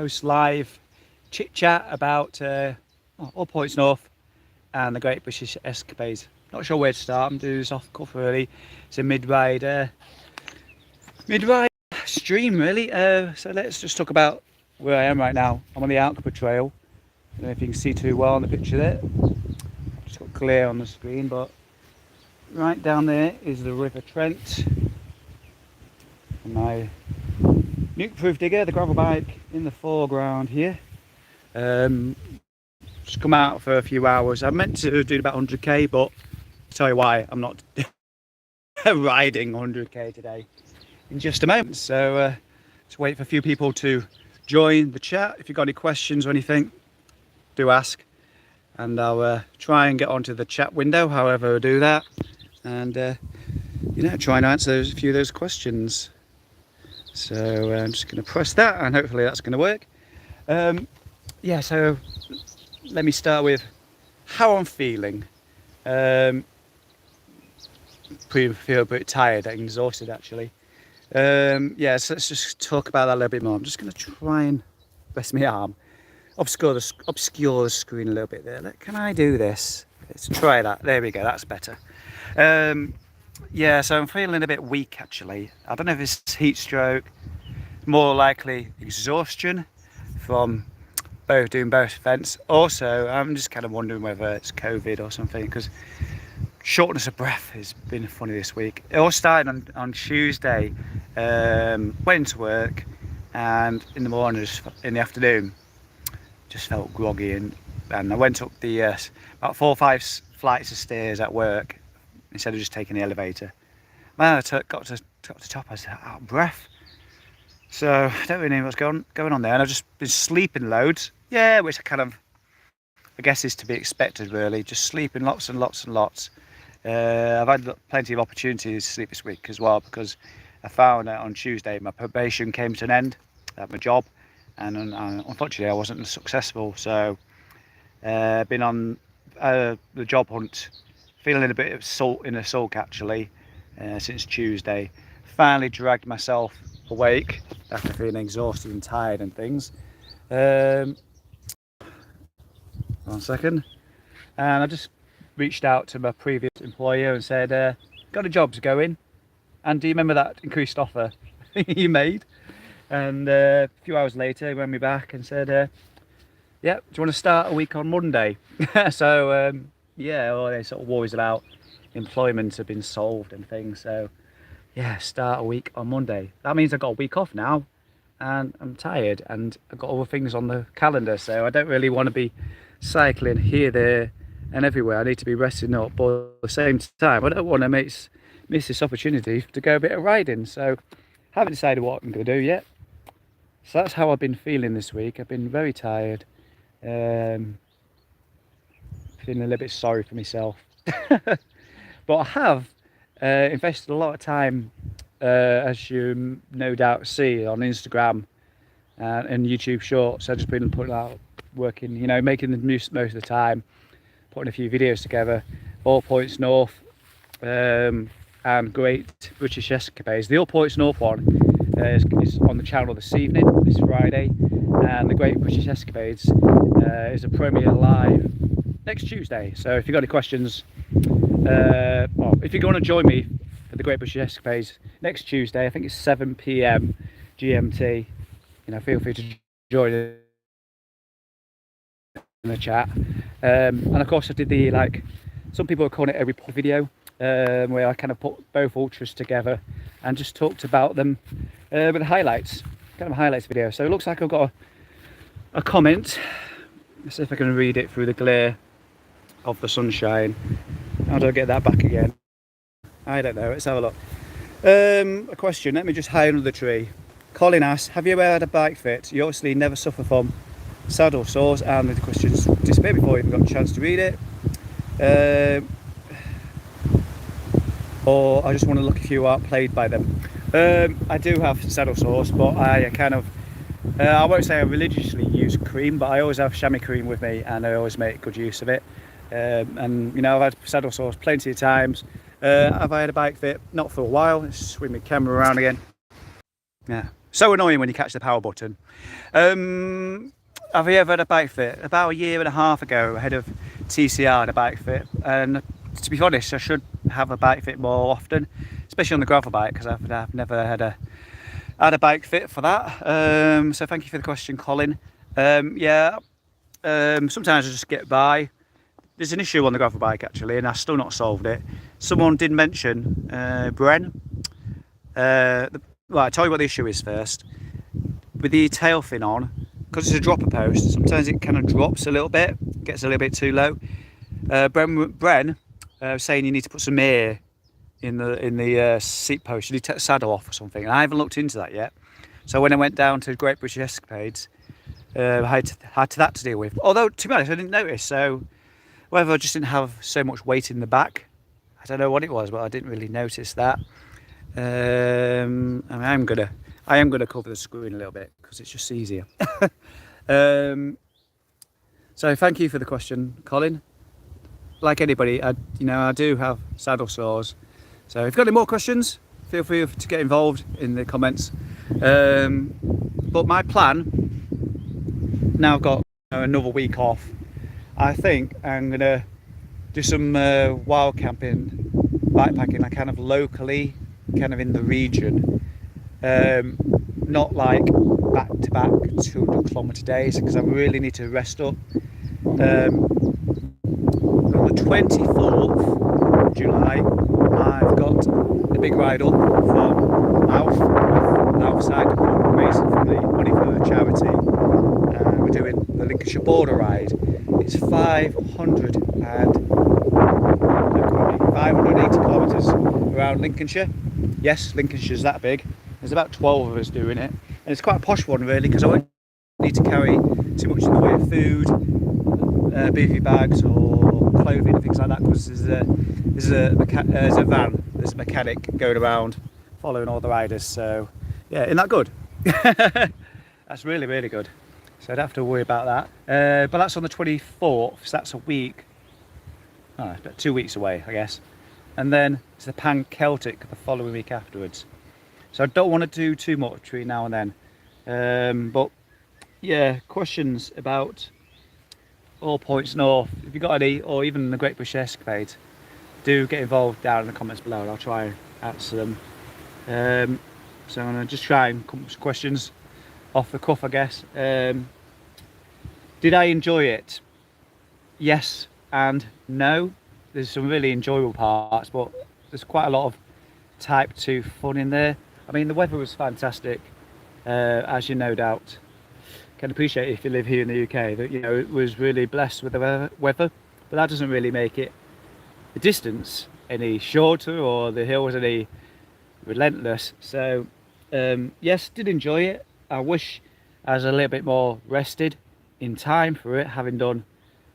post live chit chat about all points north and the Great British Escapades. Not sure where to start. I'm doing this off cuff really. It's a mid-ride stream really. So let's just talk about where I am right now. I'm on the Escapdes trail. I don't know if you can see too well on the picture there. I've just got glare on the screen, but right down there is the River Trent. And my nuke-proof digger, the gravel bike in the foreground here. Just come out for a few hours. I meant to do about 100k, but I'll tell you why I'm not riding 100k today in just a moment. So just wait for a few people to join the chat. If you've got any questions or anything, do ask, and I'll try and get onto the chat window, however I do that, and you know, try and answer a few of those questions. So I'm just going to press that, and hopefully that's going to work. Yeah, so let me start with how I'm feeling. Feel a bit tired and exhausted actually. Yeah, so let's just talk about that a little bit more. I'm just going to try and rest my arm, obscure the screen a little bit there. Can I do this? Let's try that. There we go, that's better. Yeah, so I'm feeling a bit weak actually. I don't know if it's heat stroke, more likely exhaustion from doing both events. Also, I'm just kind of wondering whether it's COVID or something, because shortness of breath has been funny this week. It all started on Tuesday. Went into work, and in the morning, in the afternoon, just felt groggy, and I went up the about 4 or 5 flights of stairs at work instead of just taking the elevator. Man, I got to the top, I was out of breath. So I don't really know what's going on there, and I've just been sleeping loads. Yeah, which I guess is to be expected really, just sleeping lots and lots and lots. I've had plenty of opportunities to sleep this week as well, because I found out on Tuesday my probation came to an end at my job, and unfortunately I wasn't successful. So been on the job hunt, feeling a bit of salt in the sulk actually since Tuesday. Finally dragged myself awake after feeling exhausted and tired and things. 1 second. And I just reached out to my previous employer and said, got a job to go in, and do you remember that increased offer you made? And a few hours later he rang me back and said, yeah, do you want to start a week on Monday? So yeah, all these sort of worries about employment have been solved and things. So yeah, start a week on Monday. That means I've got a week off now, and I'm tired, and I've got other things on the calendar, so I don't really want to be cycling here, there and everywhere. I need to be resting up, but at the same time I don't want to miss this opportunity to go a bit of riding. So haven't decided what I'm going to do yet. So that's how I've been feeling this week. I've been very tired, feeling a little bit sorry for myself. But I have invested a lot of time, as you no doubt see on Instagram and YouTube Shorts. I've just been putting out, working, you know, making the most of the time, putting a few videos together. All Points North and Great British Escapades. The All Points North one is on the channel this evening, this Friday, and the Great British Escapades is a premiere live next Tuesday. So if you've got any questions, well, if you're going to join me for the Great British Escapades next Tuesday, I think it's 7 PM GMT, you know, feel free to join in the chat. And of course I did the, like, some people are calling it a report video, where I kind of put both ultras together and just talked about them with the highlights, kind of a highlights video. So it looks like I've got a comment. Let's see if I can read it through the glare of the sunshine. How do I get that back again? I don't know, let's have a look. A question, let me just hide under the tree. Colin asks, have you ever had a bike fit? You obviously never suffer from saddle sores, and the questions disappeared before you even got a chance to read it. Or I just want to look if you aren't plagued by them. I do have saddle sores, but I kind of, I won't say I religiously use cream, but I always have chamois cream with me, and I always make good use of it. And you know, I've had saddle sores plenty of times. Have I had a bike fit? Not for a while. Let's swing my camera around again. Yeah, So annoying when you catch the power button. Have you ever had a bike fit? About a year and a half ago, ahead of TCR, had a bike fit, and to be honest, I should have a bike fit more often, especially on the gravel bike, because I've never had a bike fit for that. So thank you for the question, Colin. Yeah, sometimes I just get by. There's an issue on the gravel bike actually, and I've still not solved it. Someone did mention Bren. Right, I'll tell you what the issue is first. With the tail fin on, because it's a dropper post, sometimes it kind of drops a little bit, gets a little bit too low. Bren saying you need to put some air in the seat post. You need to take the saddle off or something. And I haven't looked into that yet. So when I went down to Great British Escapades, I had that to deal with. Although, to be honest, I didn't notice. So whether I just didn't have so much weight in the back, I don't know what it was, but I didn't really notice that. I am gonna cover the screen a little bit because it's just easier. So thank you for the question, Colin. Like anybody, I do have saddle sores. So if you've got any more questions, feel free to get involved in the comments. But my plan, now I've got another week off, I think I'm gonna do some wild camping, bikepacking, like kind of locally, kind of in the region. Not like back to back 200-kilometre days, because I really need to rest up. On the 24th of July, I've got a big ride up from Louth side, raising for the money for a charity. We're doing the Lincolnshire border ride. It's 580 kilometres around Lincolnshire. Yes, Lincolnshire's that big. There's about 12 of us doing it, and it's quite a posh one really, because I won't need to carry too much in the way of food, beefy bags or clothing and things like that, because there's a van, there's a mechanic going around following all the riders. So yeah, isn't that good? That's really, really good. So I don't have to worry about that. But that's on the 24th, so that's a week. Oh, it's about 2 weeks away, I guess. And then it's the Pan Celtic the following week afterwards. So I don't want to do too much between now and then. But yeah, questions about All Points North, if you've got any, or even the Great British Escapade, do get involved down in the comments below and I'll try and answer them. So I'm going to just try and come up with some questions off the cuff, I guess. Did I enjoy it? Yes and no. There's some really enjoyable parts, but there's quite a lot of type 2 fun in there. I mean, the weather was fantastic, as you no doubt can appreciate if you live here in the UK, that it was really blessed with the weather, but that doesn't really make it the distance any shorter or the hills any relentless. So yes, did enjoy it. I wish I was a little bit more rested in time for it, having done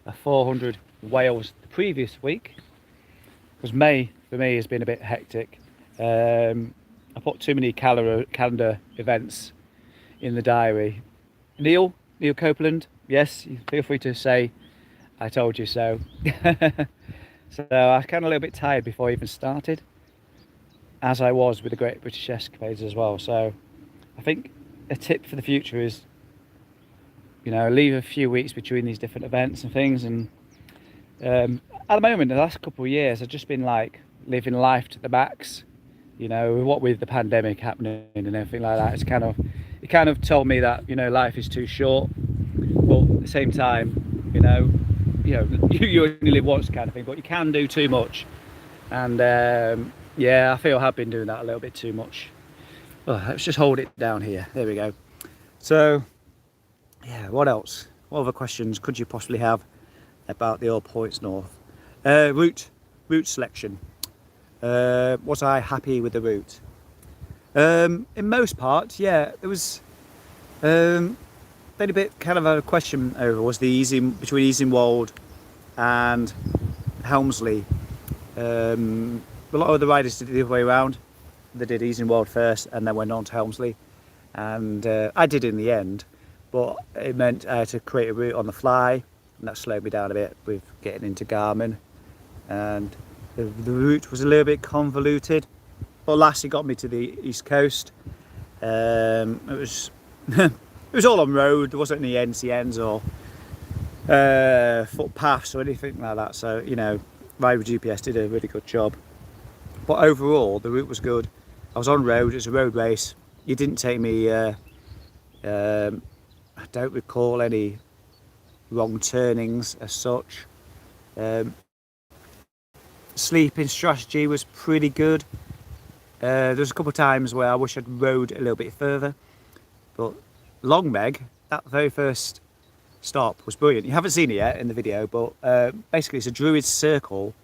a 400 Wales the previous week, because May for me has been a bit hectic. I put too many calendar events in the diary. Neil Copeland, yes, feel free to say I told you so. So I was kind of a little bit tired before I even started, as I was with the Great British Escapades as well. So I think a tip for the future is, leave a few weeks between these different events and things. And at the moment, the last couple of years, I've just been like living life to the max. What with the pandemic happening and everything like that, it kind of told me that life is too short. But at the same time, you only live once, kind of thing. But you can do too much, and yeah, I feel I've been doing that a little bit too much. Oh, let's just hold it down here. There we go. So yeah, what else? What other questions could you possibly have about the All Points North? Route selection. Was I happy with the route? In most parts, yeah. There was been a bit kind of a question over was between Easingwold and Helmsley. A lot of the riders did it the other way around. They did Easingwold first and then went on to Helmsley, and I did in the end, but it meant I had to create a route on the fly, and that slowed me down a bit with getting into Garmin, and the route was a little bit convoluted, but last it got me to the east coast, It was it was all on road. There wasn't any NCNs or footpaths or anything like that. So you know, Ride with GPS did a really good job. But overall, the route was good. I was on road. It was a road race. You didn't take me. I don't recall any wrong turnings as such. Sleeping strategy was pretty good. There's a couple of times where I wish I'd rode a little bit further, but Longmeg, that very first stop, was brilliant. You haven't seen it yet in the video, but basically it's a druid circle.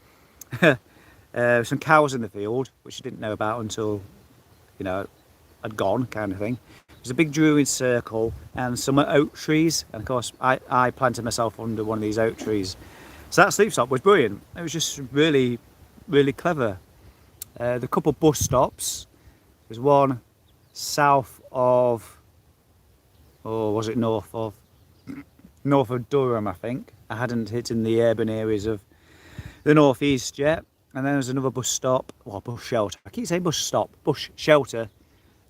Some cows in the field, which I didn't know about until, you know, I'd gone, kind of thing. It was a big druid circle and some oak trees, and of course I planted myself under one of these oak trees. So that sleep stop was brilliant. It was just really, really clever. The couple bus stops, there's one south of, or was it north of Durham, I think. I hadn't hit in the urban areas of the northeast yet. And then there's another bus stop, or bus shelter. I keep saying bus stop, bus shelter,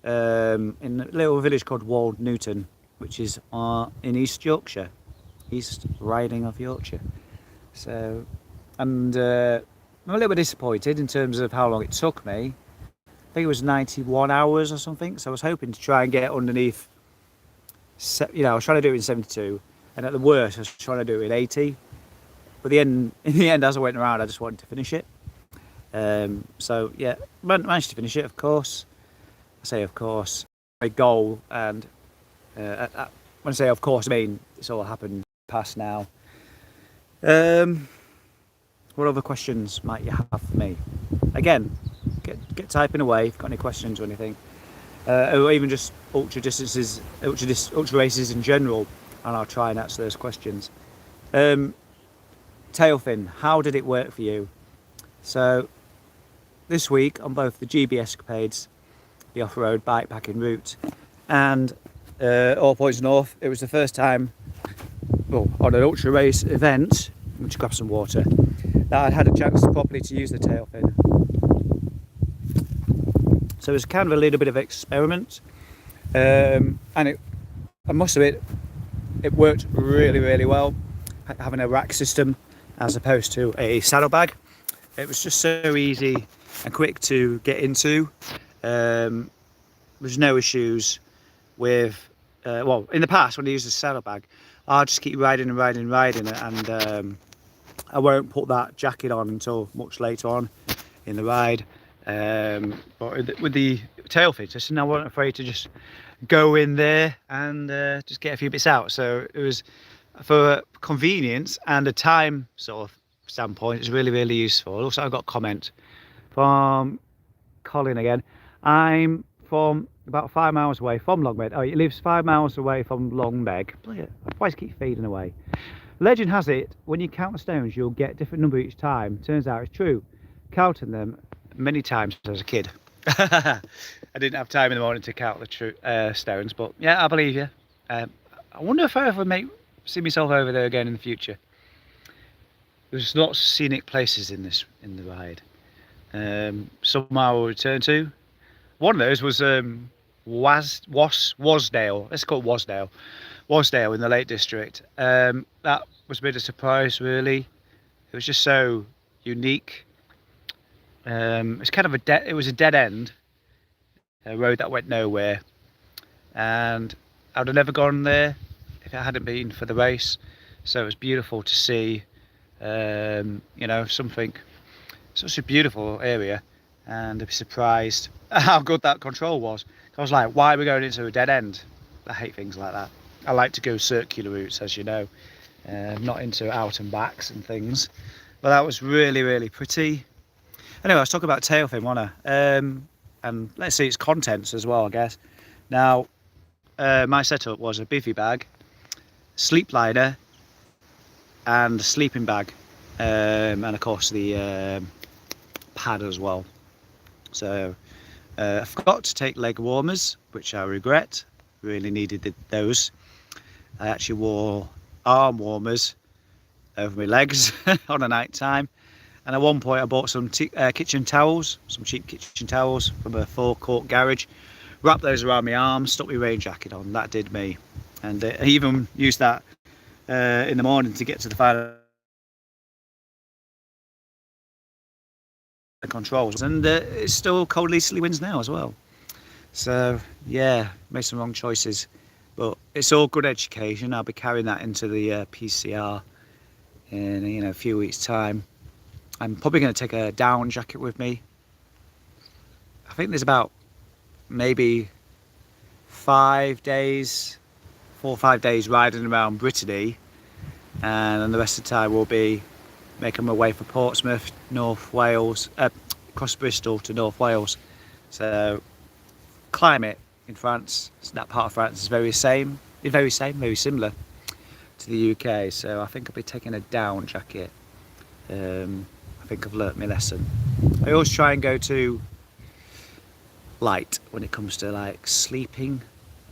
in a little village called Wald Newton, which is in East Yorkshire, East Riding of Yorkshire. So, and I'm a little bit disappointed in terms of how long it took me. I think it was 91 hours or something. So I was hoping to try and get underneath, you know, I was trying to do it in 72, and at the worst I was trying to do it in 80. But in the end, as I went around, I just wanted to finish it. So yeah, managed to finish it, of course. I say of course, a goal, and when I say of course, I mean it's all happened past now. What other questions might you have for me? Again, get typing away if you've got any questions or anything, or even just ultra distances, ultra races in general, and I'll try and answer those questions. Tail fin, how did it work for you? So this week on both the GB Escapades, the off-road bikepacking route, and All Points North, it was the first time, well, on an ultra race event, which grab some water, that I'd had a chance properly to use the tail fin. So it was kind of a little bit of an experiment, and I must admit, it worked really, really well, having a rack system as opposed to a saddlebag. It was just so easy and quick to get into. There's no issues with, well, in the past when I used a saddlebag, I'll just keep riding and riding and riding, and I won't put that jacket on until much later on in the ride. But with the tail fin, I wasn't afraid to just go in there and just get a few bits out. So it was, for convenience and a time sort of standpoint, it's really, really useful. Also, I got a comment from Colin again. I'm from about 5 miles away from Longmeg. Oh, he lives 5 miles away from Longmeg. Why does it keep fading away? Legend has it, when you count the stones, you'll get a different number each time. Turns out it's true. Counting them many times as a kid. I didn't have time in the morning to count the stones, but yeah, I believe you. I wonder if I ever see myself over there again in the future. There's lots of scenic places in the ride. Some I will return to. One of those was Wasdale. Let's call it Wasdale. Wasdale in the Lake District. That was a bit of a surprise, really. It was just so unique. It's kind of it was a dead end, a road that went nowhere, and I'd have never gone there if it hadn't been for the race. So it was beautiful to see, you know, such a beautiful area, and I'd be surprised how good that control was. I was like, why are we going into a dead end? I hate things like that. I like to go circular routes, as you know, not into out and backs and things. But that was really, really pretty. Anyway, I was talking about tail fin, wasn't I? And let's see its contents as well, I guess. Now, my setup was a bivvy bag, sleep liner, and a sleeping bag, and of course the pad as well. So I forgot to take leg warmers, which I regret. Really needed those. I actually wore arm warmers over my legs on a night time. And at one point I bought some kitchen towels, some cheap kitchen towels from a forecourt garage, wrapped those around my arms, stuck my rain jacket on. That did me. And I even used that in the morning to get to the final controls. And it's still cold easterly winds now as well. So yeah, made some wrong choices. But it's all good education. I'll be carrying that into the PCR in a few weeks' time. I'm probably going to take a down jacket with me. I think there's about maybe 5 days, 4 or 5 days riding around Brittany, and then the rest of the time we'll be making my way for Portsmouth, North Wales, across Bristol to North Wales. So climate in France, that part of France is very similar to the UK. So I think I'll be taking a down jacket. I think I've learnt my lesson. I always try and go to light when it comes to like sleeping.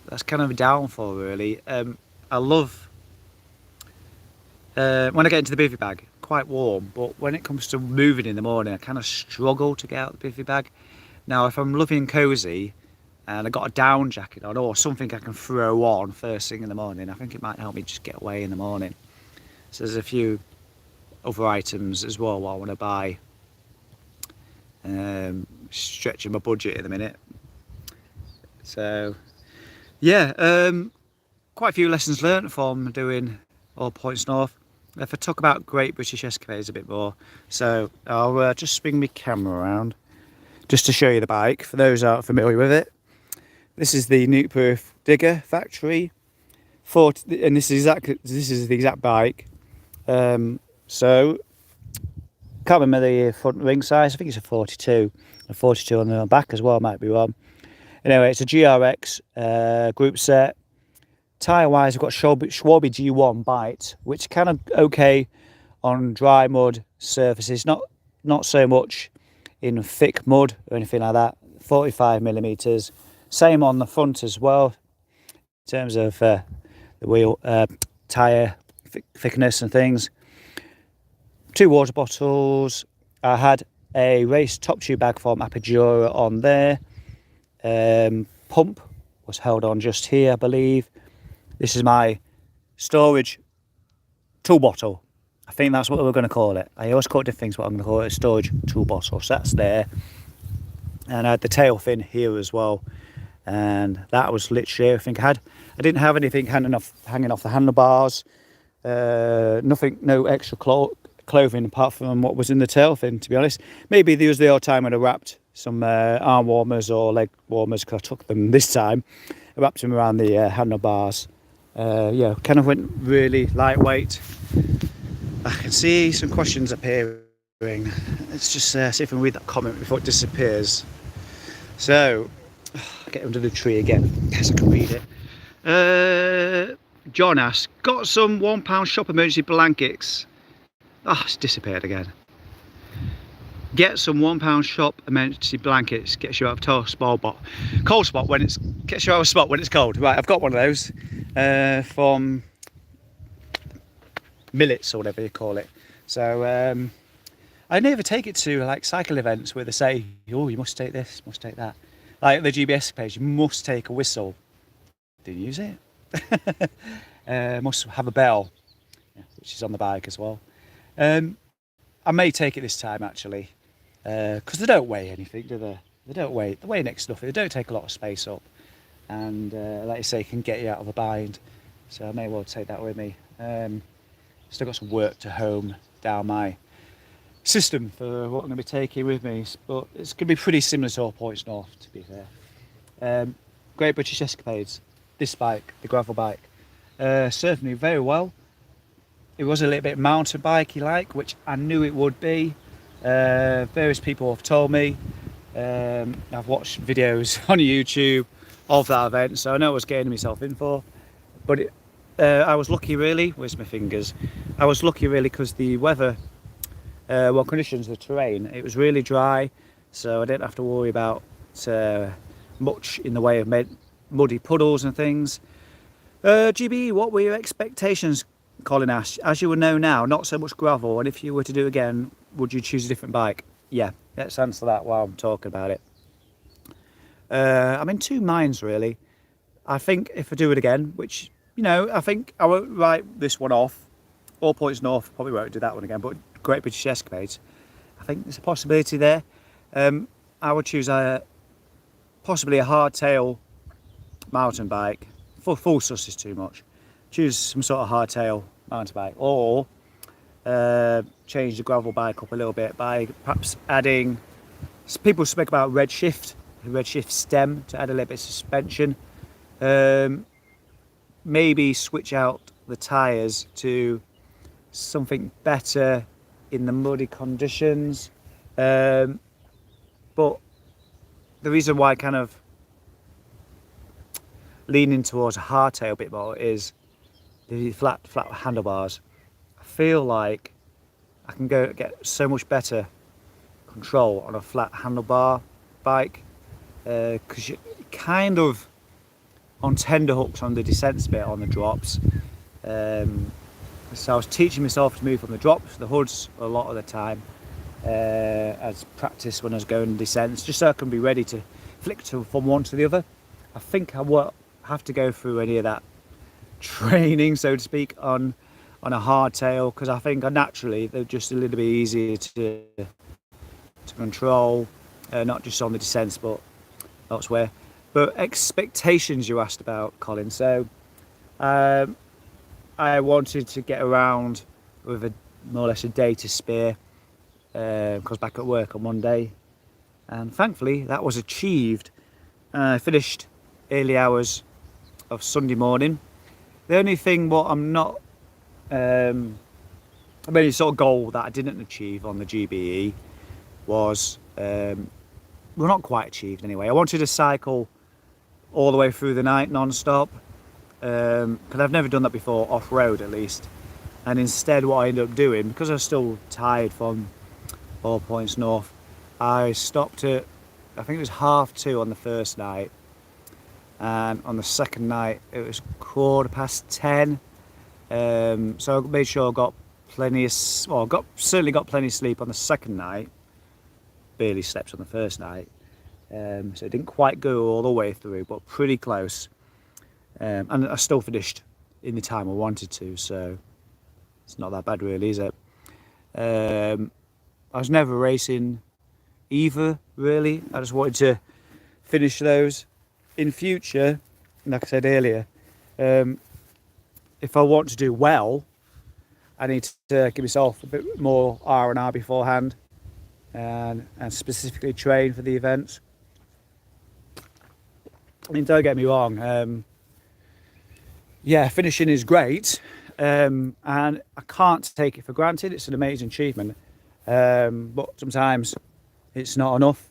That's kind of a downfall really. I love when I get into the bivvy bag, quite warm, but when it comes to moving in the morning I kind of struggle to get out the bivvy bag. Now if I'm loving cozy and I got a down jacket on or something I can throw on first thing in the morning, I think it might help me just get away in the morning. So there's a few other items as well what I want to buy. Stretching my budget in a minute. So yeah, quite a few lessons learnt from doing All Points North. If I talk about Great British Escapades a bit more, so I'll just swing my camera around just to show you the bike for those who aren't familiar with it. This is the Nukeproof Digger Factory, and this is the exact bike. So can't remember the front ring size. I think it's a 42, a 42 on the back as well. I might be wrong. Anyway, it's a GRX group set. Tyre wise, we've got Schwalbe G1 Bite, which kind of okay on dry mud surfaces. Not so much in thick mud or anything like that. 45mm. Same on the front as well in terms of the wheel tyre thickness and things. 2 water bottles. I had a race top tube bag from Apogura on there. Pump was held on just here, I believe. This is my storage tool bottle. I think that's what we're going to call it. I always call it different things, but I'm going to call it a storage tool bottle. So that's there. And I had the tail fin here as well. And that was literally everything I had. I didn't have anything hanging off the handlebars. Nothing, no extra clothing apart from what was in the tail fin, to be honest. Maybe there was the odd time when I wrapped some arm warmers or leg warmers, because I took them this time. I wrapped them around the handlebars. Yeah, kind of went really lightweight. I can see some questions appearing. Let's just see if I can read that comment before it disappears. So, get under the tree again. Yes, I can read it. John asks, got some £1 shop emergency blankets. Ah, it's disappeared again. Get some £1 shop emergency blankets. Gets you out of cold spot when it's gets you out of spot when it's cold. Right, I've got one of those from Millets or whatever you call it. So I never take it to like cycle events where they say, oh, you must take this, must take that. Like the GBS page, you must take a whistle. Didn't use it. Must have a bell, which is on the bike as well. I may take it this time actually, because they don't weigh anything, do they? They weigh next to nothing. They don't take a lot of space up, and like you say, can get you out of a bind. So I may well take that with me. Still got some work to home down my system for what I'm going to be taking with me, but it's going to be pretty similar to All Points North, to be fair. Great British Escapades. This bike, the gravel bike, served me very well. It was a little bit mountain bikey like, which I knew it would be. Various people have told me. I've watched videos on YouTube of that event, so I know what I was getting myself in for. But I was lucky really. Where's my fingers? I was lucky really because the weather, conditions, the terrain, it was really dry, so I didn't have to worry about much in the way of muddy puddles and things. GB, what were your expectations? Colin asked. As you will know now, not so much gravel, and if you were to do again, would you choose a different bike? Yeah, let's answer that while I'm talking about it. I'm in two minds really. I think if I do it again, which, you know, I think I won't write this one off. All Points North, probably won't do that one again, but Great British Escapades, I think there's a possibility there. I would choose possibly a hardtail mountain bike. Full sus is too much. Choose some sort of hardtail mountain bike, or change the gravel bike up a little bit by perhaps adding. People speak about redshift stem to add a little bit of suspension. Maybe switch out the tyres to something better in the muddy conditions. But the reason why I kind of leaning towards a hardtail a bit more is the flat handlebars. I feel like I can get so much better control on a flat handlebar bike, because you're kind of on tender hooks on the descents bit on the drops. So I was teaching myself to move from the drops, the hoods a lot of the time, as practice when I was going descents, just so I can be ready to flick from one to the other. I think I won't have to go through any of that training, so to speak, on a hardtail, because I think naturally they're just a little bit easier to control, not just on the descents but elsewhere. But expectations you asked about, Colin. So I wanted to get around with more or less a day to spare, because back at work on Monday, and thankfully that was achieved. I finished early hours of Sunday morning. The only thing what I'm not, I mean, sort of goal that I didn't achieve on the GBE was, well, not quite achieved anyway. I wanted to cycle all the way through the night non-stop, because I've never done that before, off-road at least. And instead what I ended up doing, because I was still tired from All Points North, I stopped at, I think it was 2:30 on the first night, and on the second night it was 10:15. So I made sure I got plenty of, well, certainly got plenty of sleep on the second night. Barely slept on the first night, so it didn't quite go all the way through, but pretty close. And I still finished in the time I wanted to, so it's not that bad really, is it? I was never racing either really. I just wanted to finish those. In future, like I said earlier, if I want to do well, I need to give myself a bit more R&R beforehand, and specifically train for the events. I mean, don't get me wrong, yeah, finishing is great, and I can't take it for granted. It's an amazing achievement, but sometimes it's not enough.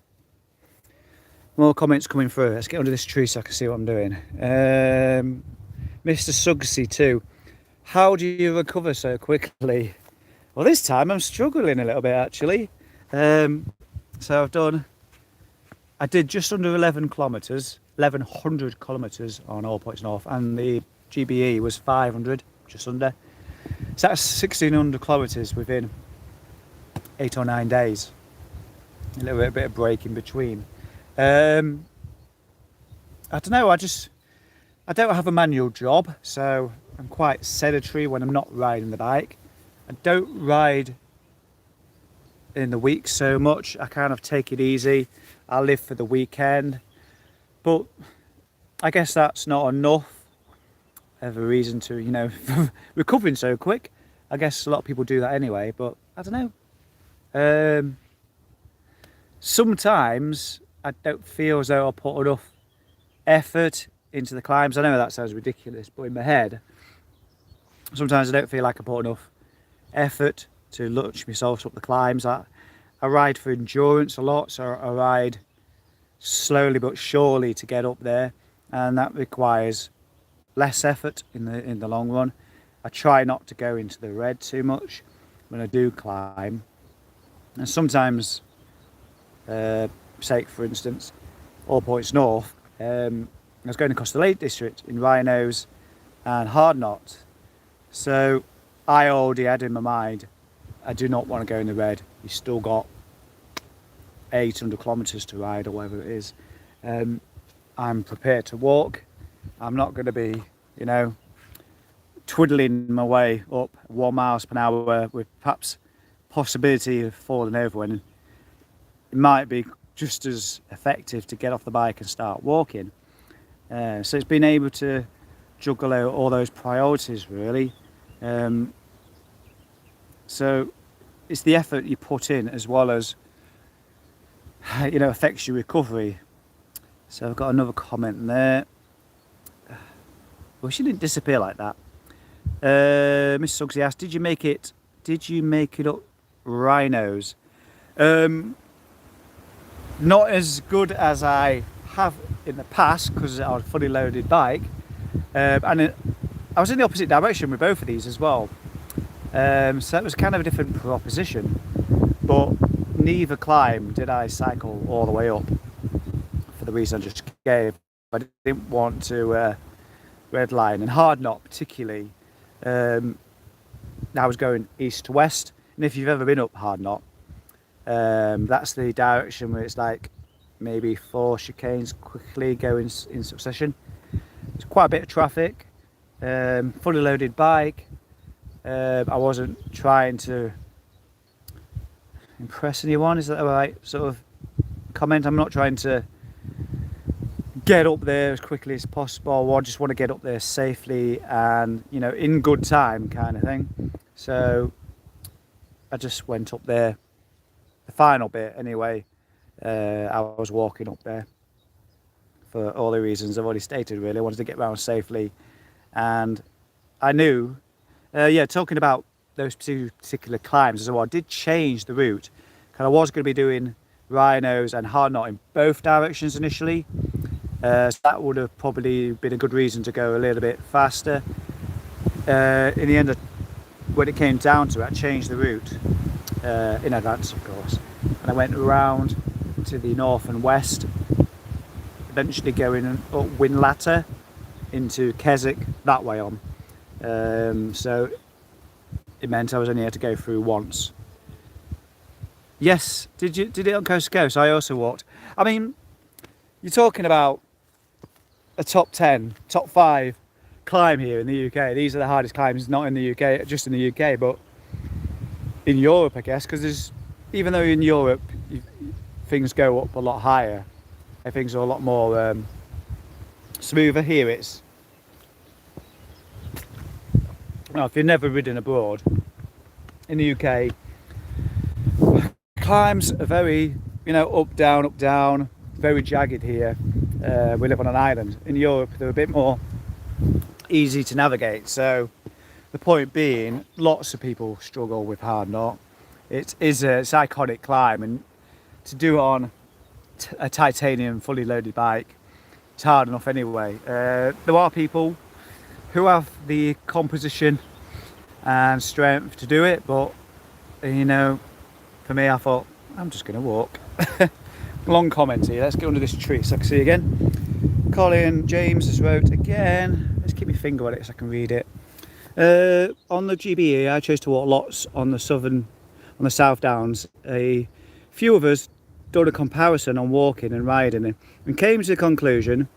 More comments coming through. Let's get under this tree so I can see what I'm doing. Mr. Sugsy too. How do you recover so quickly? Well, this time I'm struggling a little bit actually. So I did just under 1100 kilometers on All Points North, and the GBE was 500, just under. So that's 1600 kilometers within 8 or 9 days. A little bit of break in between. I don't know, I don't have a manual job, so I'm quite sedentary when I'm not riding the bike. I don't ride in the week so much. I kind of take it easy. I live for the weekend, but I guess that's not enough of a reason to, you know, recovering so quick. I guess a lot of people do that anyway, but I don't know. Sometimes I don't feel as though I put enough effort into the climbs. I know that sounds ridiculous, but in my head, sometimes I don't feel like I put enough effort to launch myself up the climbs. I ride for endurance a lot, so I ride slowly but surely to get up there, and that requires less effort in the long run. I try not to go into the red too much when I do climb, and sometimes, say for instance, All Points North, I was going across the Lake District in Rhinos and Hard Knot, so I already had in my mind, I do not want to go in the red. You've still got 800 kilometers to ride or whatever it is. I'm prepared to walk. I'm not going to be, you know, twiddling my way up 1 miles per hour with perhaps possibility of falling over, when it might be just as effective to get off the bike and start walking. So it's been able to juggle out all those priorities, really. So it's the effort you put in as well as, you know, affects your recovery. So I've got another comment there. Well, she didn't disappear like that. Miss Suggsy asked, did you make it up rhinos? Not as good as I have in the past, because I was a fully loaded bike, and I was in the opposite direction with both of these as well, so it was kind of a different proposition, but neither climb did I cycle all the way up, for the reason I just gave. I didn't want to redline, and Hard Knot particularly, I was going east to west, and if you've ever been up Hard Knot, that's the direction where it's like maybe 4 chicanes quickly going in succession. There's quite a bit of traffic, fully loaded bike. I wasn't trying to impress anyone, is that the right sort of comment? I'm not trying to get up there as quickly as possible. I just want to get up there safely and, you know, in good time kind of thing. So I just went up there, the final bit anyway. I was walking up there for all the reasons I've already stated, really. I wanted to get around safely, and I knew, talking about those 2 particular climbs as well, I did change the route, because I was going to be doing rhinos and Hard Knot in both directions initially. So that would have probably been a good reason to go a little bit faster. In the end, when it came down to it, I changed the route in advance, of course, and I went around to the north and west, eventually going up Whinlatter into Keswick that way on. So it meant I was only had to go through once. Yes, did it on Coast to Coast? I also walked. I mean, you're talking about a top 10, top 5 climb here in the UK. These are the hardest climbs, not in the UK, just in the UK, but in Europe, I guess, because even though in Europe things go up a lot higher, things are a lot more smoother. Here it's, well, if you've never ridden abroad, in the UK, climbs are very, you know, up, down, very jagged here. We live on an island. In Europe, they're a bit more easy to navigate. So the point being, lots of people struggle with Hard Knot. It's an iconic climb, and to do it on a titanium fully loaded bike, it's hard enough anyway. There are people who have the composition and strength to do it, but, you know, for me, I thought, I'm just going to walk. Long comment here. Let's get under this tree so I can see again. Colin James has wrote again. Let's keep my finger on it so I can read it. On the GBE, I chose to walk lots on the South Downs. A few of us done a comparison on walking and riding, and came to the conclusion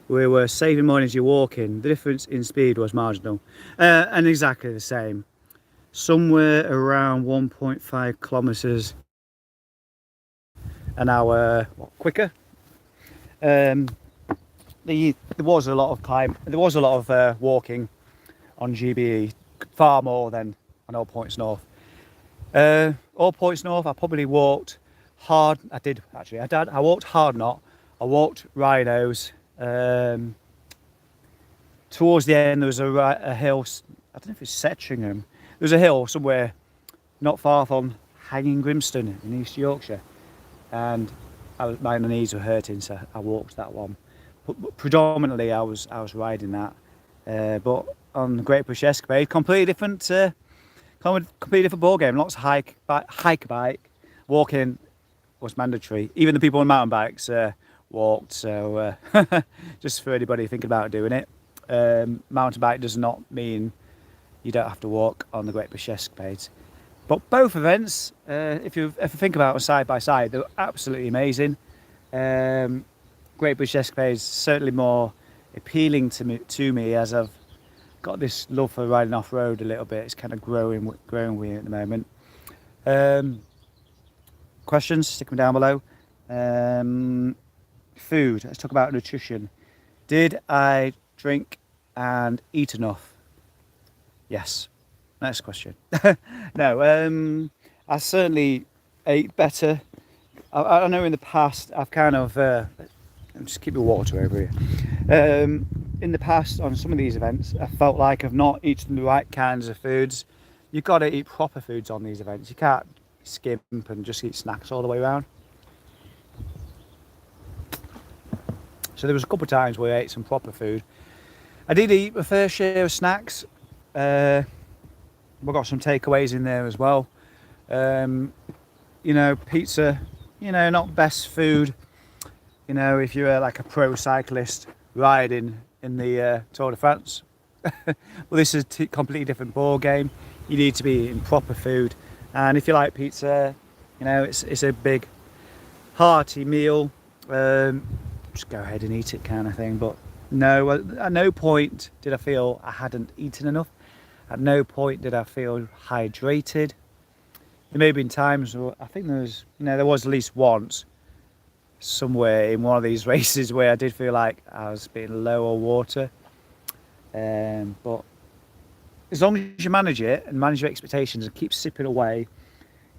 we were saving money as you're walking. The difference in speed was marginal, and exactly the same. Somewhere around 1.5 kilometers an hour quicker. There was a lot of walking on GBE, far more than on All Points North. All Points North, I probably walked hard. I walked Hard Knot. I walked rhinos. Towards the end, there was a hill. I don't know if it's Setchingham. There was a hill somewhere not far from Hanging Grimston in East Yorkshire, and my knees were hurting, so I walked that one. But predominantly, I was riding that. But on the Great British Escapade, completely different ball game. Lots of hike bike. Walking was mandatory. Even the people on mountain bikes walked. So just for anybody thinking about doing it, mountain bike does not mean you don't have to walk on the Great British Escapades. But both events, if you ever think about them side by side, they're absolutely amazing. Great British Escapades certainly more appealing to me as I've got this love for riding off-road a little bit. It's kind of growing with me at the moment. Questions, stick them down below. Food, let's talk about nutrition. Did I drink and eat enough? Yes. Next question. No, I certainly ate better. I know in the past I've kind of just keep the water over here. In the past on some of these events I felt like I've not eaten the right kinds of foods. You've got to eat proper foods on these events. You can't skimp and just eat snacks all the way around. So there was a couple of times where I ate some proper food. I did eat my fair share of snacks. We got some takeaways in there as well. You know, pizza, you know, not best food. You know, if you're like a pro cyclist riding in the Tour de France. Well, this is a completely different ball game. You need to be eating proper food. And if you like pizza, you know, it's a big hearty meal. Just go ahead and eat it kind of thing. But no, at no point did I feel I hadn't eaten enough. At no point did I feel hydrated. There may have been times where I think there was at least once somewhere in one of these races where I did feel like I was being low on water. But as long as you manage it and manage your expectations and keep sipping away,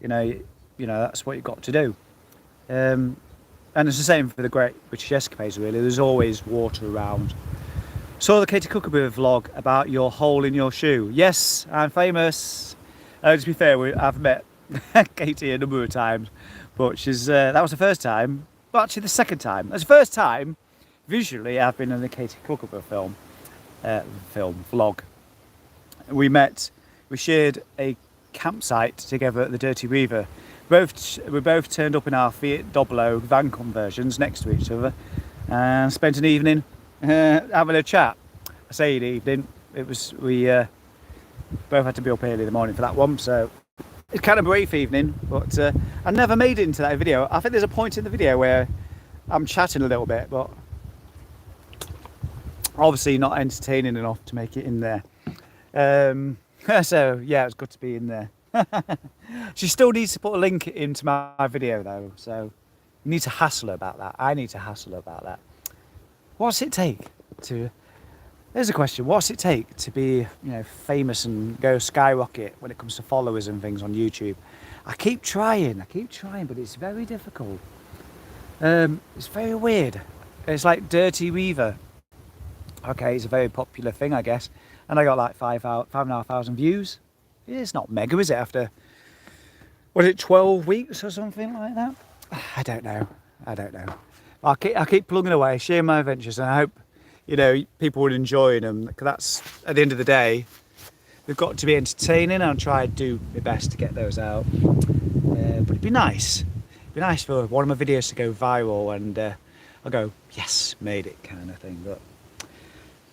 you know that's what you've got to do. And it's the same for the Great British Escapades really. There's always water around. Saw the Katie Kookaburra vlog about your hole in your shoe. Yes, I'm famous. To be fair, I've met Katie a number of times, but that was the first time. Well, actually, the second time. That's the first time visually I've been in the Katie Kookaburra vlog. We shared a campsite together at the Dirty Weaver. We both turned up in our Fiat Doblo van conversions next to each other and spent an evening having a chat. I say an evening. We both had to be up early in the morning for that one, so it's kind of a brief evening. But I never made it into that video. I think there's a point in the video where I'm chatting a little bit, but obviously not entertaining enough to make it in there. So yeah, it's good to be in there. She still needs to put a link into my video though, so you need to hassle her about that. I need to hassle her about that. What's it take to... There's a question. What's it take to be, famous and go skyrocket when it comes to followers and things on YouTube? I keep trying, but it's very difficult. It's very weird. It's like Dirty Weaver. Okay, it's a very popular thing, I guess. And I got like 5,500 views. It's not mega, is it? After, was it 12 weeks or something like that? I don't know. I keep plugging away, sharing my adventures, and I hope people would enjoy them. Because that's, at the end of the day, they've got to be entertaining. I'll try and do my best to get those out. But it'd be nice. It'd be nice for one of my videos to go viral, and I'll go, yes, made it, kind of thing. But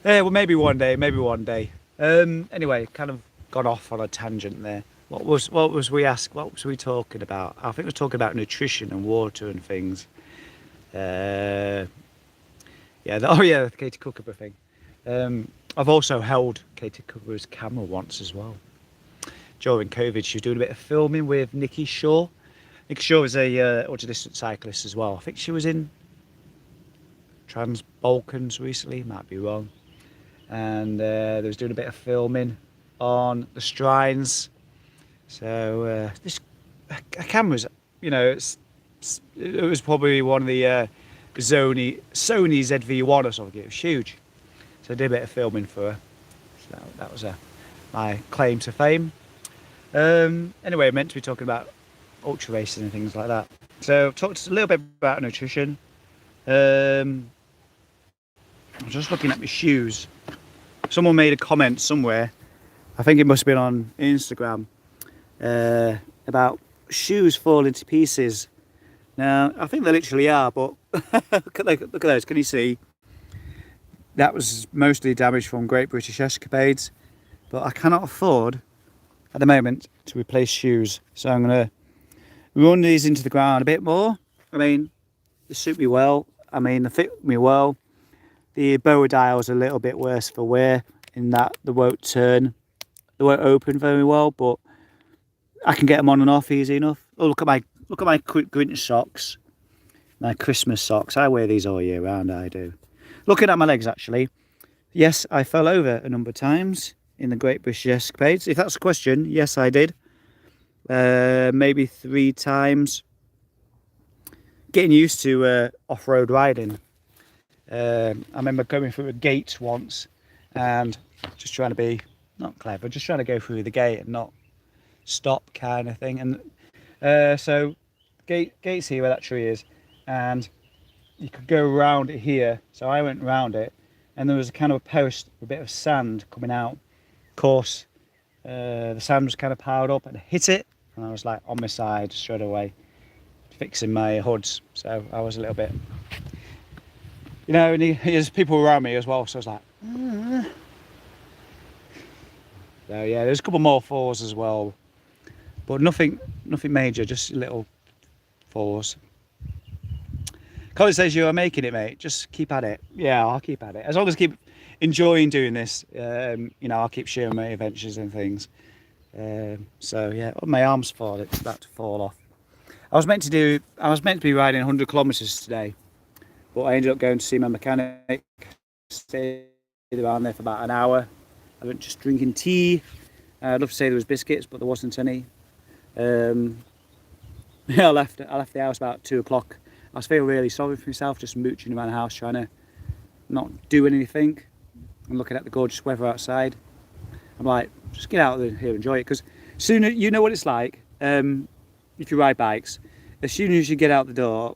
well, maybe one day. Anyway, kind of got off on a tangent there. What was we talking about? I think we were talking about nutrition and water and things. The Katie Kookaburra thing. I've also held Katie Kookaburra's camera once as well. During COVID, she was doing a bit of filming with Nikki Shaw. Nikki Shaw is a ultra-distance cyclist as well. I think she was in Trans-Balkans recently, might be wrong. And they was doing a bit of filming on the Strines. So this camera's, it was probably one of the Sony ZV-1 or something. It was huge. So I did a bit of filming for her. So that was my claim to fame. Anyway, I meant to be talking about ultra racing and things like that. So I've talked a little bit about nutrition. I'm just looking at my shoes. Someone made a comment somewhere, I think it must have been on Instagram, about shoes falling to pieces. Now, I think they literally are, but look at those, can you see? That was mostly damage from Great British Escapades, but I cannot afford, at the moment, to replace shoes. So I'm going to run these into the ground a bit more. I mean, they suit me well. I mean, they fit me well. The boa dial's a little bit worse for wear in that they won't turn, they won't open very well, but I can get them on and off easy enough. Oh, look at my Grinch socks, my Christmas socks. I wear these all year round, I do. Looking at my legs, actually, yes, I fell over a number of times in the Great British Escapades. If that's the question, yes, I did. Maybe 3 times. Getting used to off-road riding. I remember going through a gate once and just trying to be, not clever, just trying to go through the gate and not stop kind of thing. And so gate's here where that tree is, and you could go around it here. So I went around it, and there was a kind of a post, a bit of sand coming out. Of course, the sand was kind of piled up and hit it, and I was like on my side straight away, fixing my hoods. So I was a little bit, you know, and there's people around me as well, so I was like, So yeah, there's a couple more falls as well, but nothing major, just little falls. Colin says you are making it, mate. Just keep at it. Yeah, I'll keep at it. As long as I keep enjoying doing this, you know, I'll keep sharing my adventures and things. So yeah, oh, my arm's it's about to fall off. I was meant to be riding 100 kilometers today, but I ended up going to see my mechanic. Stayed around there for about an hour. I went just drinking tea. I'd love to say there was biscuits, but there wasn't any. Yeah, I left the house about 2 o'clock. I was feeling really sorry for myself, just mooching around the house, trying to not do anything and looking at the gorgeous weather outside. I'm like, just get out there and enjoy it, because soon, you know what it's like. If you ride bikes, as soon as you get out the door,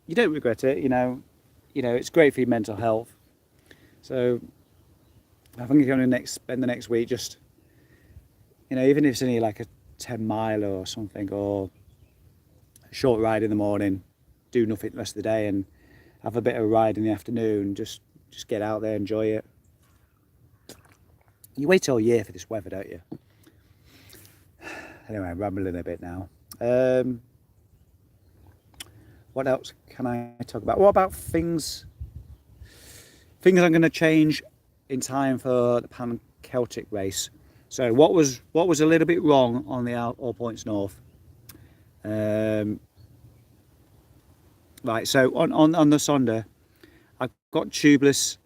you don't regret it. You know, it's great for your mental health. So I think I'm going to spend the next week just, you know, even if it's only like a 10 mile or something, or a short ride in the morning, do nothing the rest of the day and have a bit of a ride in the afternoon, just get out there, enjoy it. You wait all year for this weather, don't you? Anyway, I'm rambling a bit now. What else can I talk about? What about things I'm going to change in time for the Pan Celtic race? So what was a little bit wrong on the All Points North? Right, so on the Sonder, I got a tubeless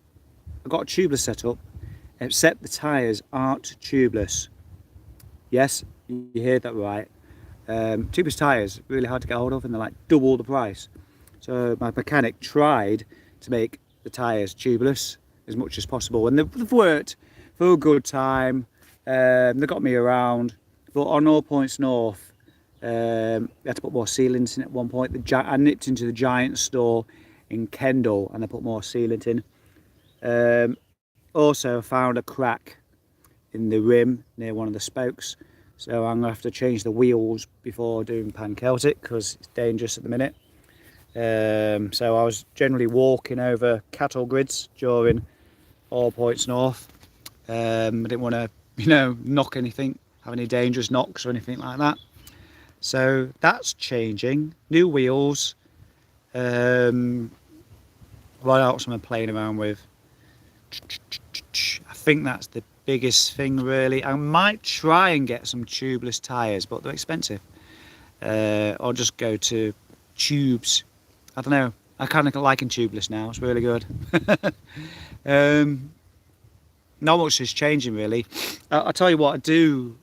setup, except the tyres aren't tubeless. Yes, you heard that right. Tubeless tyres, really hard to get hold of, and they're like double the price. So my mechanic tried to make the tyres tubeless as much as possible, and they've worked for a good time. They got me around, but on All Points North, they had to put more sealants in at one point. I nipped into the Giant store in Kendal and they put more sealant in. Also found a crack in the rim near one of the spokes, so I'm gonna have to change the wheels before doing Pan Celtic because it's dangerous at the minute. So I was generally walking over cattle grids during All Points North. I didn't want to, you know, knock anything, have any dangerous knocks or anything like that. So that's changing. New wheels. What else am I playing around with? I think that's the biggest thing really. I might try and get some tubeless tyres, but they're expensive. Or just go to tubes. I don't know. I kind of liking tubeless now. It's really good. Not much is changing really. I'll tell you what I do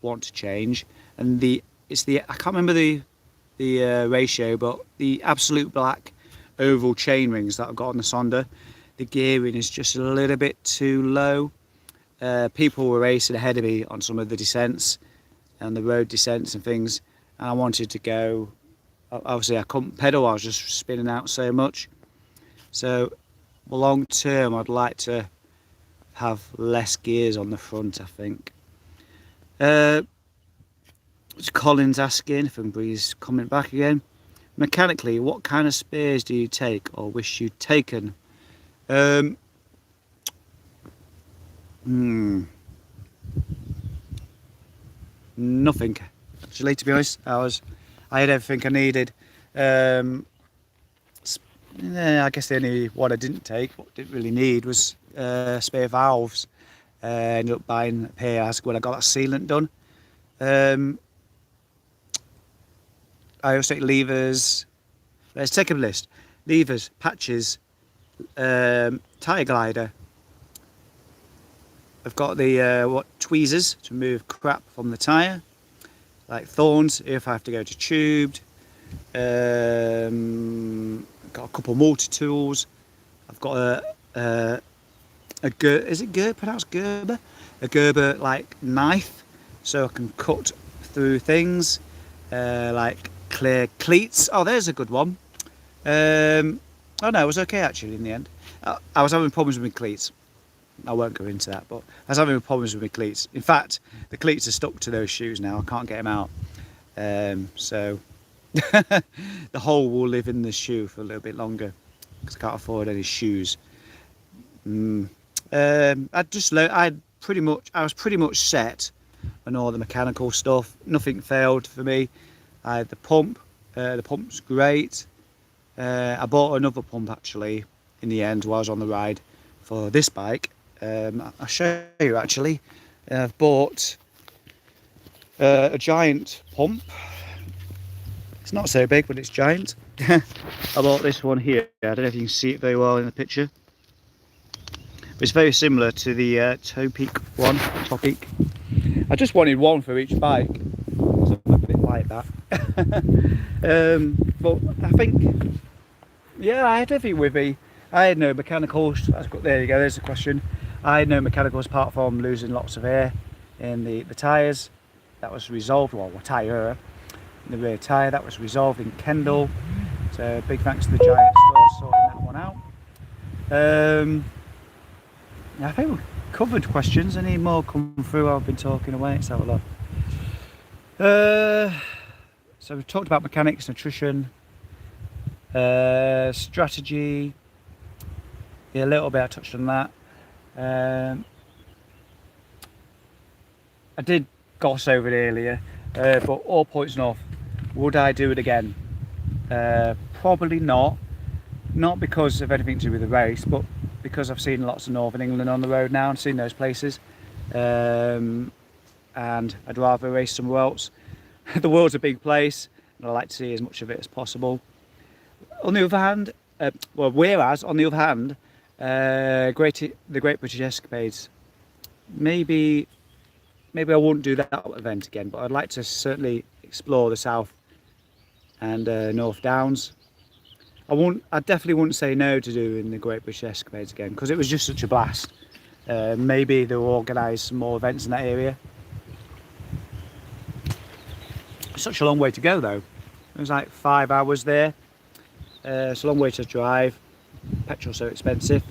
want to change, and I can't remember the ratio, but the absolute black oval chain rings that I've got on the Sonder, the gearing is just a little bit too low. People were racing ahead of me on some of the descents and the road descents and things, and I wanted to go. Obviously I couldn't pedal, I was just spinning out so much. So long term I'd like to have less gears on the front, I think. Colin's asking if Bree's coming back again. Mechanically, what kind of spares do you take or wish you'd taken? Nothing, actually, to be honest. I had everything I needed. I guess the only one I didn't take, what I didn't really need, was spare valves. I ended up buying a pair as when I got that sealant done. I also take levers. Let's take a list. Levers, patches, tyre glider. I've got the tweezers to remove crap from the tyre, like thorns if I have to go to tubed. Got a couple multi-tools. I've got is it pronounced Gerber? A Gerber like knife, so I can cut through things, like clear cleats. Oh, there's a good one. Oh no, it was okay actually in the end. I was having problems with my cleats. I won't go into that, but I was having problems with my cleats. In fact, the cleats are stuck to those shoes now. I can't get them out. So the hole will live in the shoe for a little bit longer because I can't afford any shoes. I was pretty much set on all the mechanical stuff. Nothing failed for me. I had the pump. The pump's great. I bought another pump actually in the end while I was on the ride for this bike. I'll show you actually. I've bought a giant pump. It's not so big, but it's giant. I bought this one here. I don't know if you can see it very well in the picture. It's very similar to the Topeak one. Topeak. I just wanted one for each bike, so I'm a bit like that. But I think, yeah, I had everything with me. I had no mechanicals. There you go. There's the question. I had no mechanicals apart from losing lots of air in the tyres. That was resolved. Well, tyre. The rear tyre, that was resolved in Kendal. So big thanks to the Giant store sorting that one out. I think we've covered questions. Any more come through? I've been talking away. Let's have a look. So we've talked about mechanics, nutrition, strategy. Yeah, a little bit. I touched on that. I did gloss over it earlier, but all points north. Would I do it again? Probably not. Not because of anything to do with the race, but because I've seen lots of Northern England on the road now and seen those places. And I'd rather race somewhere else. The world's a big place and I like to see as much of it as possible. On the other hand, whereas on the other hand, the Great British Escapades, maybe I wouldn't do that event again, but I'd like to certainly explore the South and North Downs. I definitely wouldn't say no to doing the Great British Escapades again because it was just such a blast. Maybe they'll organise some more events in that area. Such a long way to go though. It was like 5 hours there. It's a long way to drive. Petrol's so expensive.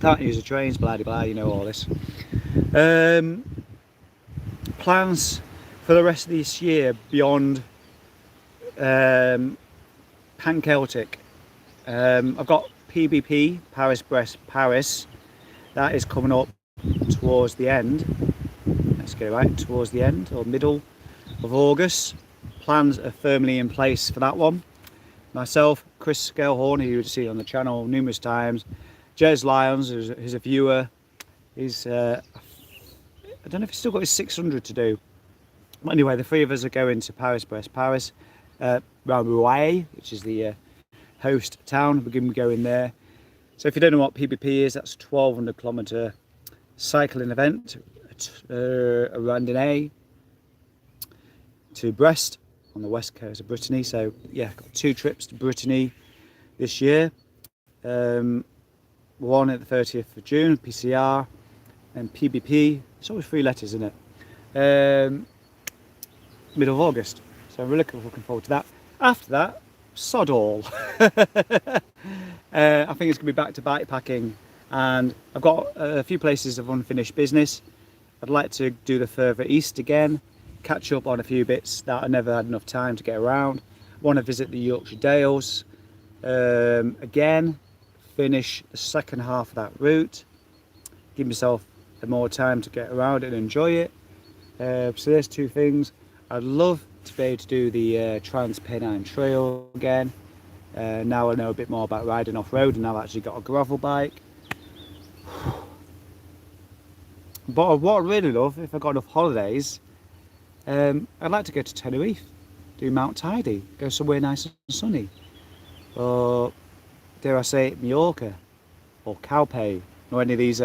Can't use the trains, blah blah, you know all this. Plans for the rest of this year beyond Pan Celtic. I've got PBP, Paris-Brest, Paris. That is coming up towards the end. Let's get it right, towards the end or middle of August. Plans are firmly in place for that one. Myself, Chris Scalehorn, who you've seen on the channel numerous times, Jez Lyons, who's a viewer, he's I don't know if he's still got his 600 to do. But anyway, the three of us are going to Paris-Brest, Paris, Rouen, which is the host town. We're going to be going there. So if you don't know what PBP is, that's a 1200 kilometre cycling event, a randonnée to Brest on the west coast of Brittany. So yeah, got 2 trips to Brittany this year. One at the 30th of June, PCR, and PBP. It's always 3 letters, isn't it? Middle of August. So I'm really looking forward to that. After that, sod all. I think it's going to be back to bikepacking, and I've got a few places of unfinished business. I'd like to do the further east again, catch up on a few bits that I never had enough time to get around. Want to visit the Yorkshire Dales again, finish the second half of that route, give myself more time to get around it and enjoy it. So there's 2 things. I'd love to be able to do the Trans-Pennine Trail again. Now I know a bit more about riding off-road, and I've actually got a gravel bike. But what I really love, if I've got enough holidays, I'd like to go to Tenerife, do Mount Tidy, go somewhere nice and sunny. Or, dare I say it, Mallorca, or Calpe, or any of these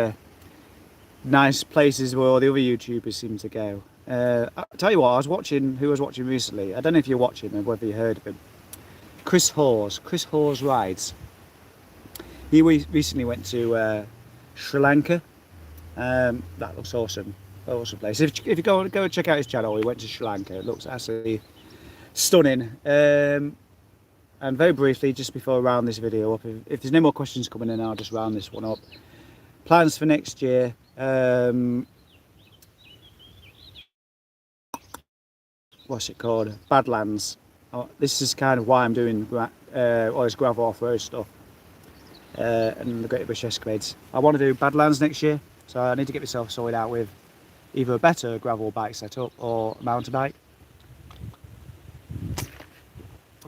nice places where all the other YouTubers seem to go. I'll tell you what, I was watching recently, I don't know if you're watching or whether you heard of him, Chris Hawes Rides. He recently went to Sri Lanka. That looks awesome place. If you go and check out his channel, he went to Sri Lanka. It looks absolutely stunning. And very briefly, just before I round this video up, if there's no more questions coming in, I'll just round this one up. Plans for next year. What's it called? Badlands. This is kind of why I'm doing all this gravel off-road stuff. And the Great British Escapades. I want to do Badlands next year, so I need to get myself sorted out with either a better gravel bike setup or a mountain bike.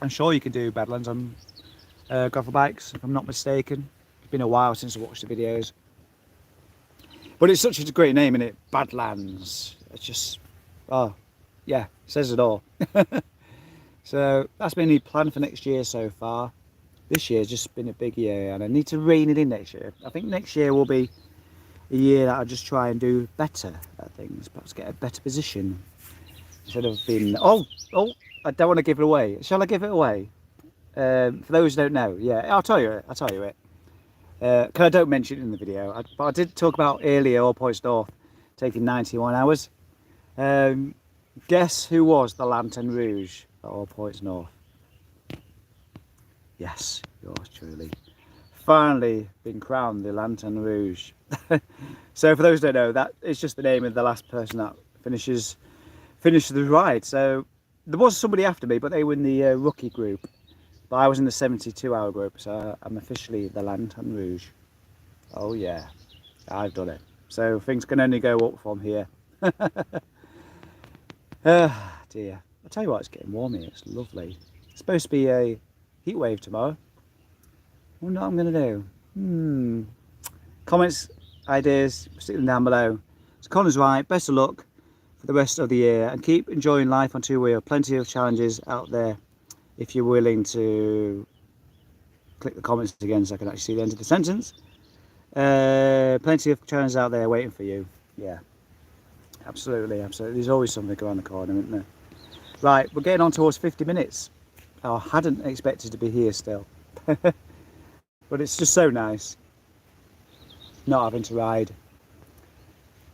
I'm sure you can do Badlands on gravel bikes, if I'm not mistaken. It's been a while since I watched the videos. But it's such a great name, isn't it? Badlands. It's just, oh, yeah, says it all. So that's been the plan for next year so far. This year's just been a big year, and I need to rein it in next year. I think next year will be a year that I'll just try and do better at things, perhaps get a better position instead of being, oh, I don't want to give it away. Shall I give it away? For those who don't know, yeah, I'll tell you it. Because I don't mention it in the video, but I did talk about earlier All Points North taking 91 hours. Guess who was the Lantern Rouge at All Points North? Yes, yours truly. Finally been crowned the Lantern Rouge. So for those who don't know, that is just the name of the last person that finishes the ride. So there was somebody after me, but they were in the rookie group. But I was in the 72-hour group, so I'm officially the Lantern Rouge. Oh yeah, I've done it. So things can only go up from here. Dear. I'll tell you what, it's getting warm here. It's lovely. It's supposed to be a heat wave tomorrow. I wonder what I'm going to do. Comments, ideas, stick them down below. So Connor's right. Best of luck for the rest of the year, and keep enjoying life on two-wheel. Plenty of challenges out there if you're willing to click the comments again so I can actually see the end of the sentence. Plenty of challenges out there waiting for you. Yeah, absolutely. There's always something around the corner, isn't there? Right, we're getting on towards 50 minutes. I hadn't expected to be here still. But it's just so nice not having to ride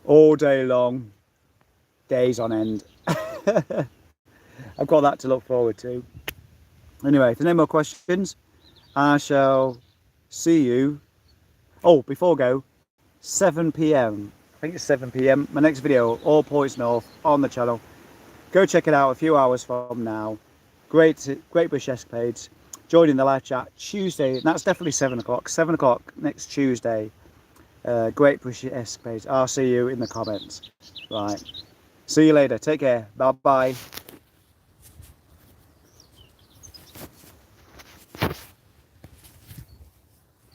all day long, days on end. I've got that to look forward to. Anyway, if there's no more questions, I shall see you. Oh, before I go, 7 PM. I think it's 7 PM. My next video, All Points North, on the channel. Go check it out a few hours from now. Great British Escapades. Joining the live chat Tuesday. And that's definitely 7 o'clock. 7 o'clock next Tuesday. Great British Escapades. I'll see you in the comments. Right. See you later. Take care. Bye bye.